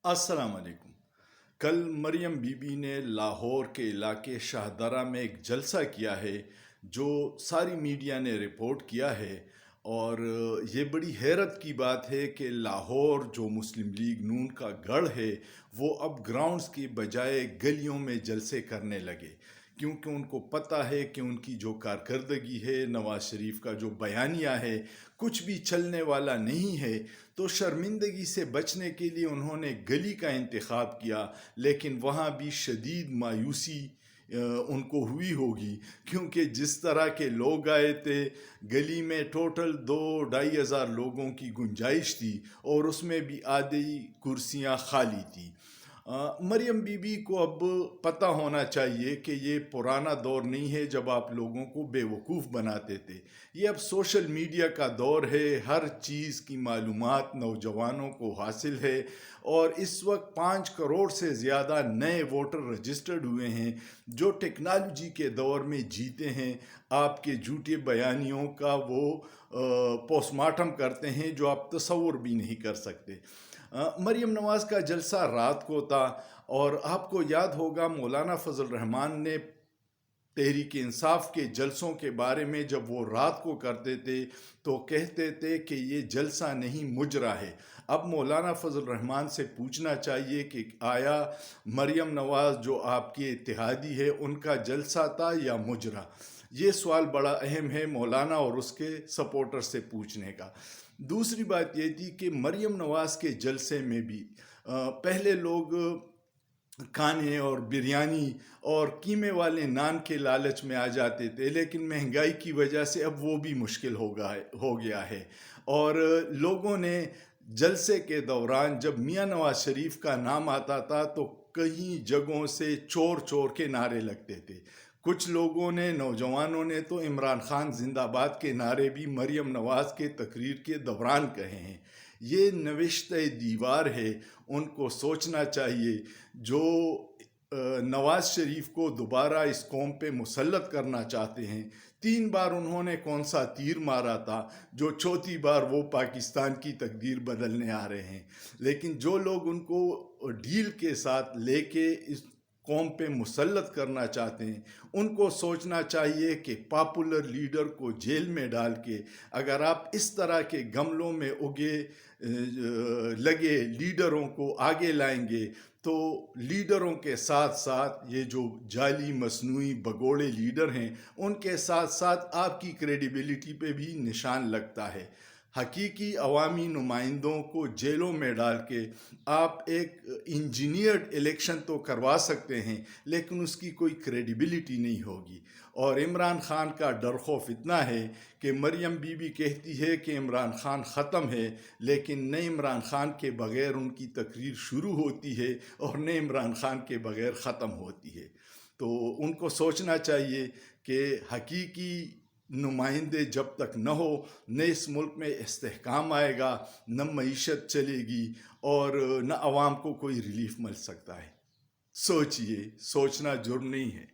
السلام علیکم۔ کل مریم بی بی نے لاہور کے علاقے شاہدرہ میں ایک جلسہ کیا ہے جو ساری میڈیا نے رپورٹ کیا ہے، اور یہ بڑی حیرت کی بات ہے کہ لاہور جو مسلم لیگ نون کا گڑھ ہے وہ اب گراؤنڈز کی بجائے گلیوں میں جلسے کرنے لگے، کیونکہ ان کو پتہ ہے کہ ان کی جو کارکردگی ہے، نواز شریف کا جو بیانیہ ہے، کچھ بھی چلنے والا نہیں ہے۔ تو شرمندگی سے بچنے کے لیے انہوں نے گلی کا انتخاب کیا، لیکن وہاں بھی شدید مایوسی ان کو ہوئی ہوگی، کیونکہ جس طرح کے لوگ آئے تھے گلی میں، ٹوٹل 2-2.5 ہزار لوگوں کی گنجائش تھی، اور اس میں بھی آدھی کرسیاں خالی تھیں۔ مریم بی بی کو اب پتہ ہونا چاہیے کہ یہ پرانا دور نہیں ہے جب آپ لوگوں کو بے وقوف بناتے تھے۔ یہ اب سوشل میڈیا کا دور ہے، ہر چیز کی معلومات نوجوانوں کو حاصل ہے، اور اس وقت 5 کروڑ سے زیادہ نئے ووٹر رجسٹرڈ ہوئے ہیں جو ٹیکنالوجی کے دور میں جیتے ہیں۔ آپ کے جھوٹے بیانیوں کا وہ پوسٹ مارٹم کرتے ہیں جو آپ تصور بھی نہیں کر سکتے۔ مریم نواز کا جلسہ رات کو تھا، اور آپ کو یاد ہوگا مولانا فضل الرحمان نے تحریک انصاف کے جلسوں کے بارے میں جب وہ رات کو کرتے تھے تو کہتے تھے کہ یہ جلسہ نہیں مجرا ہے۔ اب مولانا فضل الرحمان سے پوچھنا چاہیے کہ آیا مریم نواز جو آپ کی اتحادی ہے ان کا جلسہ تھا یا مجرا؟ یہ سوال بڑا اہم ہے مولانا اور اس کے سپورٹر سے پوچھنے کا۔ دوسری بات یہ تھی کہ مریم نواز کے جلسے میں بھی پہلے لوگ کھانے اور بریانی اور قیمے والے نان کے لالچ میں آ جاتے تھے، لیکن مہنگائی کی وجہ سے اب وہ بھی مشکل ہو گیا ہے، اور لوگوں نے جلسے کے دوران جب میاں نواز شریف کا نام آتا تھا تو کئی جگہوں سے چور چور کے نعرے لگتے تھے۔ کچھ لوگوں نے، نوجوانوں نے تو عمران خان زندہ باد کے نعرے بھی مریم نواز کے تقریر کے دوران کہے ہیں۔ یہ نوشتہ دیوار ہے، ان کو سوچنا چاہیے۔ جو نواز شریف کو دوبارہ اس قوم پہ مسلط کرنا چاہتے ہیں، 3 بار انہوں نے کون سا تیر مارا تھا جو 4تھی بار وہ پاکستان کی تقدیر بدلنے آ رہے ہیں؟ لیکن جو لوگ ان کو ڈیل کے ساتھ لے کے اس قوم پہ مسلط کرنا چاہتے ہیں، ان کو سوچنا چاہیے کہ پاپولر لیڈر کو جیل میں ڈال کے اگر آپ اس طرح کے گملوں میں لگے لیڈروں کو آگے لائیں گے تو لیڈروں کے ساتھ ساتھ یہ جو جعلی مصنوعی بگوڑے لیڈر ہیں ان کے ساتھ ساتھ آپ کی کریڈیبلٹی پہ بھی نشان لگتا ہے۔ حقیقی عوامی نمائندوں کو جیلوں میں ڈال کے آپ ایک انجینئرڈ الیکشن تو کروا سکتے ہیں، لیکن اس کی کوئی کریڈیبلٹی نہیں ہوگی۔ اور عمران خان کا ڈر خوف اتنا ہے کہ مریم بی بی کہتی ہے کہ عمران خان ختم ہے، لیکن نئے عمران خان کے بغیر ان کی تقریر شروع ہوتی ہے اور نئے عمران خان کے بغیر ختم ہوتی ہے۔ تو ان کو سوچنا چاہیے کہ حقیقی نمائندے جب تک نہ ہو، نہ اس ملک میں استحکام آئے گا، نہ معیشت چلے گی، اور نہ عوام کو کوئی ریلیف مل سکتا ہے۔ سوچئے، سوچنا جرم نہیں ہے۔